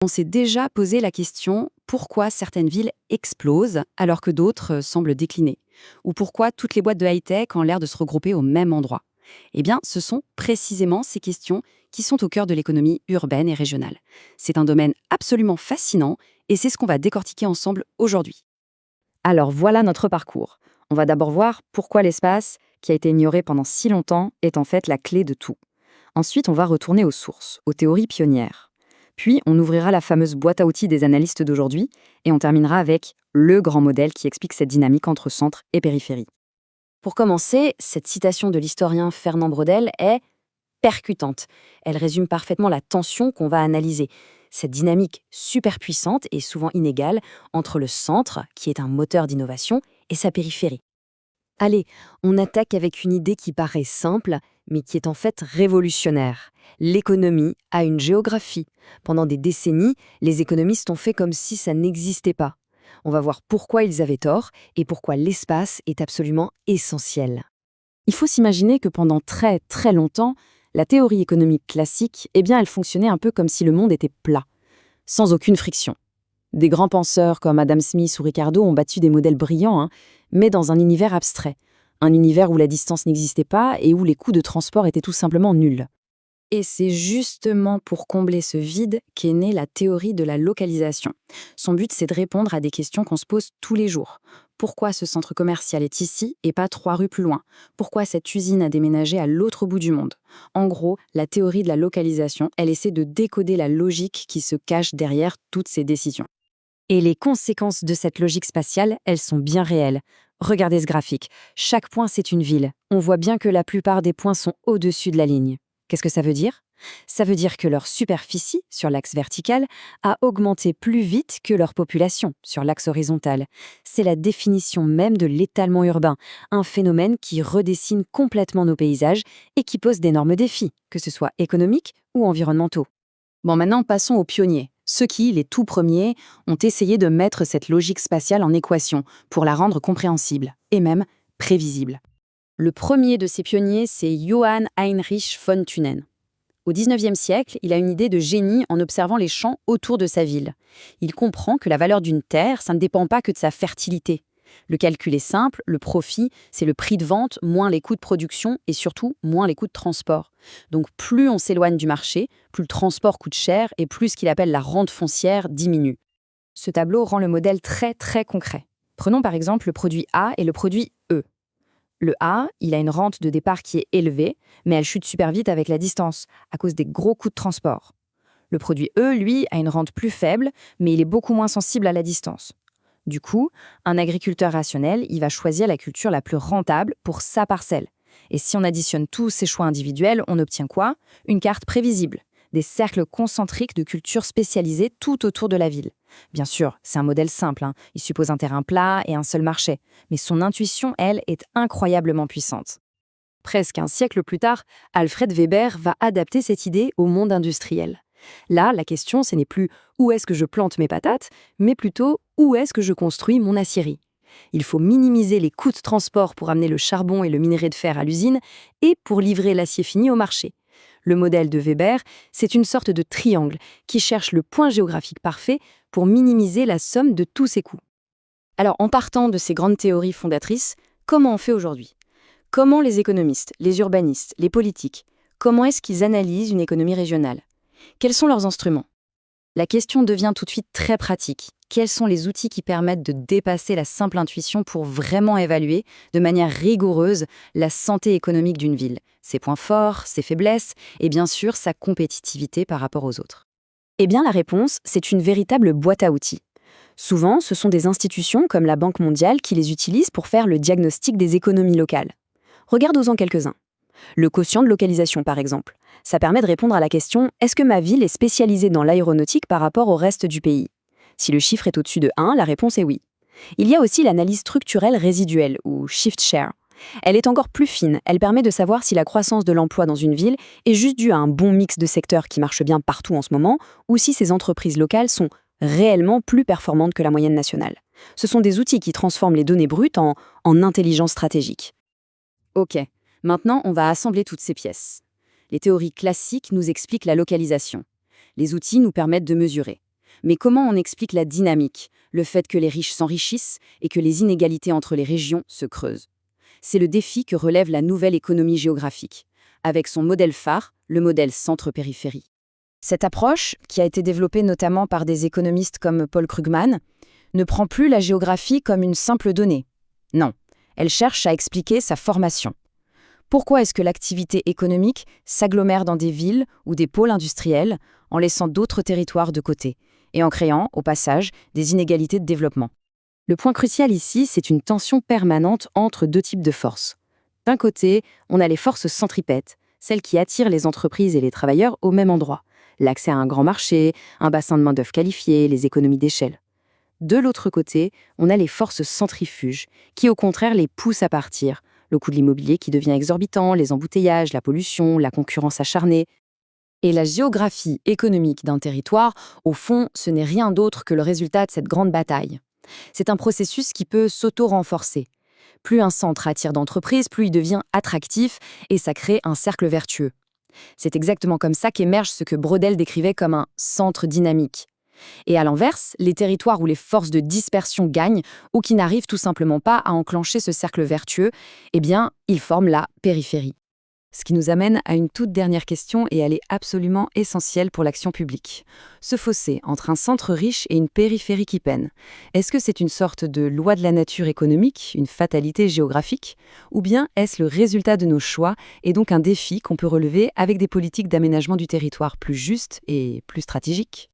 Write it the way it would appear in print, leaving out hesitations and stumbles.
On s'est déjà posé la question pourquoi certaines villes explosent alors que d'autres semblent décliner? Ou pourquoi toutes les boîtes de high-tech ont l'air de se regrouper au même endroit? Eh bien, ce sont précisément ces questions qui sont au cœur de l'économie urbaine et régionale. C'est un domaine absolument fascinant et c'est ce qu'on va décortiquer ensemble aujourd'hui. Alors voilà notre parcours. On va d'abord voir pourquoi l'espace, qui a été ignoré pendant si longtemps, est en fait la clé de tout. Ensuite, on va retourner aux sources, aux théories pionnières. Puis, on ouvrira la fameuse boîte à outils des analystes d'aujourd'hui et on terminera avec le grand modèle qui explique cette dynamique entre centre et périphérie. Pour commencer, cette citation de l'historien Fernand Braudel est percutante. Elle résume parfaitement la tension qu'on va analyser. Cette dynamique super puissante et souvent inégale entre le centre, qui est un moteur d'innovation, et sa périphérie. Allez, on attaque avec une idée qui paraît simple, mais qui est en fait révolutionnaire. L'économie a une géographie. Pendant des décennies, les économistes ont fait comme si ça n'existait pas. On va voir pourquoi ils avaient tort et pourquoi l'espace est absolument essentiel. Il faut s'imaginer que pendant très très longtemps, la théorie économique classique, eh bien, elle fonctionnait un peu comme si le monde était plat, sans aucune friction. Des grands penseurs comme Adam Smith ou Ricardo ont battu des modèles brillants, mais dans un univers abstrait. Un univers où la distance n'existait pas et où les coûts de transport étaient tout simplement nuls. Et c'est justement pour combler ce vide qu'est née la théorie de la localisation. Son but, c'est de répondre à des questions qu'on se pose tous les jours. Pourquoi ce centre commercial est ici et pas 3 rues plus loin? Pourquoi cette usine a déménagé à l'autre bout du monde? En gros, la théorie de la localisation, elle essaie de décoder la logique qui se cache derrière toutes ces décisions. Et les conséquences de cette logique spatiale, elles sont bien réelles. Regardez ce graphique. Chaque point, c'est une ville. On voit bien que la plupart des points sont au-dessus de la ligne. Qu'est-ce que ça veut dire? Ça veut dire que leur superficie, sur l'axe vertical, a augmenté plus vite que leur population, sur l'axe horizontal. C'est la définition même de l'étalement urbain, un phénomène qui redessine complètement nos paysages et qui pose d'énormes défis, que ce soit économiques ou environnementaux. Bon, maintenant, passons aux pionniers. Ceux qui, les tout premiers, ont essayé de mettre cette logique spatiale en équation pour la rendre compréhensible et même prévisible. Le premier de ces pionniers, c'est Johann Heinrich von Thunen. Au XIXe siècle, il a une idée de génie en observant les champs autour de sa ville. Il comprend que la valeur d'une terre, ça ne dépend pas que de sa fertilité. Le calcul est simple, le profit, c'est le prix de vente moins les coûts de production et surtout moins les coûts de transport. Donc plus on s'éloigne du marché, plus le transport coûte cher et plus ce qu'il appelle la rente foncière diminue. Ce tableau rend le modèle très très concret. Prenons par exemple le produit A et le produit E. Le A, il a une rente de départ qui est élevée, mais elle chute super vite avec la distance, à cause des gros coûts de transport. Le produit E, lui, a une rente plus faible, mais il est beaucoup moins sensible à la distance. Du coup, un agriculteur rationnel, il va choisir la culture la plus rentable pour sa parcelle. Et si on additionne tous ces choix individuels, on obtient quoi? Une carte prévisible, des cercles concentriques de cultures spécialisées tout autour de la ville. Bien sûr, c'est un modèle simple, il suppose un terrain plat et un seul marché, mais son intuition, elle, est incroyablement puissante. Presque un siècle plus tard, Alfred Weber va adapter cette idée au monde industriel. Là, la question, ce n'est plus où est-ce que je plante mes patates, mais plutôt où est-ce que je construis mon aciérie. Il faut minimiser les coûts de transport pour amener le charbon et le minerai de fer à l'usine et pour livrer l'acier fini au marché. Le modèle de Weber, c'est une sorte de triangle qui cherche le point géographique parfait pour minimiser la somme de tous ces coûts. Alors, en partant de ces grandes théories fondatrices, comment on fait aujourd'hui? Comment les économistes, les urbanistes, les politiques, comment est-ce qu'ils analysent une économie régionale? Quels sont leurs instruments? La question devient tout de suite très pratique. Quels sont les outils qui permettent de dépasser la simple intuition pour vraiment évaluer, de manière rigoureuse, la santé économique d'une ville, ses points forts, ses faiblesses et bien sûr sa compétitivité par rapport aux autres? Eh bien la réponse, c'est une véritable boîte à outils. Souvent, ce sont des institutions comme la Banque mondiale qui les utilisent pour faire le diagnostic des économies locales. Regardons-en quelques-uns. Le quotient de localisation, par exemple. Ça permet de répondre à la question « Est-ce que ma ville est spécialisée dans l'aéronautique par rapport au reste du pays ?» Si le chiffre est au-dessus de 1, la réponse est oui. Il y a aussi l'analyse structurelle résiduelle, ou shift share. Elle est encore plus fine, elle permet de savoir si la croissance de l'emploi dans une ville est juste due à un bon mix de secteurs qui marche bien partout en ce moment, ou si ces entreprises locales sont réellement plus performantes que la moyenne nationale. Ce sont des outils qui transforment les données brutes en intelligence stratégique. Ok, maintenant on va assembler toutes ces pièces. Les théories classiques nous expliquent la localisation. Les outils nous permettent de mesurer. Mais comment on explique la dynamique, le fait que les riches s'enrichissent et que les inégalités entre les régions se creusent? C'est le défi que relève la nouvelle économie géographique, avec son modèle phare, le modèle centre-périphérie. Cette approche, qui a été développée notamment par des économistes comme Paul Krugman, ne prend plus la géographie comme une simple donnée. Non, elle cherche à expliquer sa formation. Pourquoi est-ce que l'activité économique s'agglomère dans des villes ou des pôles industriels en laissant d'autres territoires de côté et en créant, au passage, des inégalités de développement? Le point crucial ici, c'est une tension permanente entre deux types de forces. D'un côté, on a les forces centripètes, celles qui attirent les entreprises et les travailleurs au même endroit. L'accès à un grand marché, un bassin de main-d'œuvre qualifié, les économies d'échelle. De l'autre côté, on a les forces centrifuges, qui au contraire les poussent à partir. Le coût de l'immobilier qui devient exorbitant, les embouteillages, la pollution, la concurrence acharnée. Et la géographie économique d'un territoire, au fond, ce n'est rien d'autre que le résultat de cette grande bataille. C'est un processus qui peut s'auto-renforcer. Plus un centre attire d'entreprises, plus il devient attractif et ça crée un cercle vertueux. C'est exactement comme ça qu'émerge ce que Braudel décrivait comme un centre dynamique. Et à l'inverse, les territoires où les forces de dispersion gagnent ou qui n'arrivent tout simplement pas à enclencher ce cercle vertueux, eh bien, ils forment la périphérie. Ce qui nous amène à une toute dernière question, et elle est absolument essentielle pour l'action publique. Ce fossé entre un centre riche et une périphérie qui peine, est-ce que c'est une sorte de loi de la nature économique, une fatalité géographique, ou bien est-ce le résultat de nos choix et donc un défi qu'on peut relever avec des politiques d'aménagement du territoire plus justes et plus stratégiques ?